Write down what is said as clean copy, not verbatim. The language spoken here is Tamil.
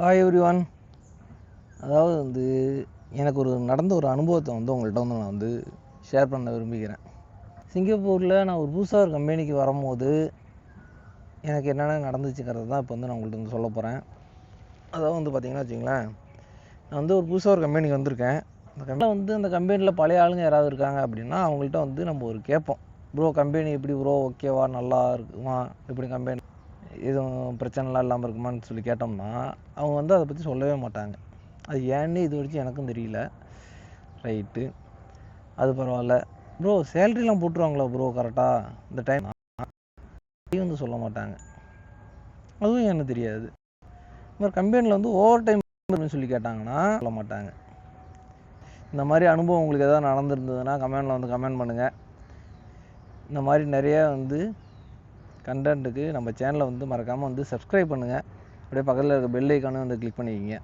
Hi everyone. அதாவது வந்து எனக்கு நடந்த ஒரு அனுபவத்தை வந்து உங்கள்கிட்ட வந்து நான் வந்து ஷேர் பண்ண விரும்புகிறேன். சிங்கப்பூரில் நான் ஒரு புதுசாக ஒரு கம்பெனிக்கு வரும்போது எனக்கு என்னென்ன நடந்துச்சுங்கிறது தான் இப்போ வந்து நான் உங்கள்கிட்ட வந்து சொல்ல போகிறேன். அதாவது வந்து பார்த்திங்கன்னா வச்சுங்களேன், நான் வந்து ஒரு புதுசாக ஒரு கம்பெனிக்கு வந்திருக்கேன். அந்த கம்பெனியில் வந்து அந்த கம்பெனியில் பழைய ஆளுங்க யாராவது இருக்காங்க அப்படின்னா அவங்கள்ட்ட வந்து நம்ம ஒரு கேட்போம், ப்ரோ கம்பெனி எப்படி ப்ரோ, ஓகேவா, நல்லா இருக்குமா, எப்படி கம்பெனி எதுவும் பிரச்சனைலாம் இல்லாமல் இருக்குமான்னு சொல்லி கேட்டோம்னா அவங்க வந்து அதை பற்றி சொல்லவே மாட்டாங்க. அது ஏன்னு இது வரைக்கும் எனக்கும் தெரியல. ரைட்டு, அது பரவாயில்ல. ப்ரோ சேலரிலாம் போட்டுருவாங்களா ப்ரோ கரெக்டாக இந்த டைம் வந்து சொல்ல மாட்டாங்க. அதுவும் எனக்கு தெரியாது. இந்த மாதிரி கம்பெனியில் வந்து ஓவர் டைம் சொல்லி கேட்டாங்கன்னா சொல்ல மாட்டாங்க. இந்த மாதிரி அனுபவம் உங்களுக்கு எதாவது நடந்துருந்ததுன்னா கமெண்டில் வந்து கமெண்ட் பண்ணுங்கள். இந்த மாதிரி நிறைய வந்து கண்டென்ட்டுக்கு நம்ம சேனலை வந்து மறக்காமல் வந்து சப்ஸ்கிரைப் பண்ணுங்கள். அப்படியே பக்கத்தில் இருக்க பெல் ஐக்கானு வந்து கிளிக் பண்ணிக்கிங்க.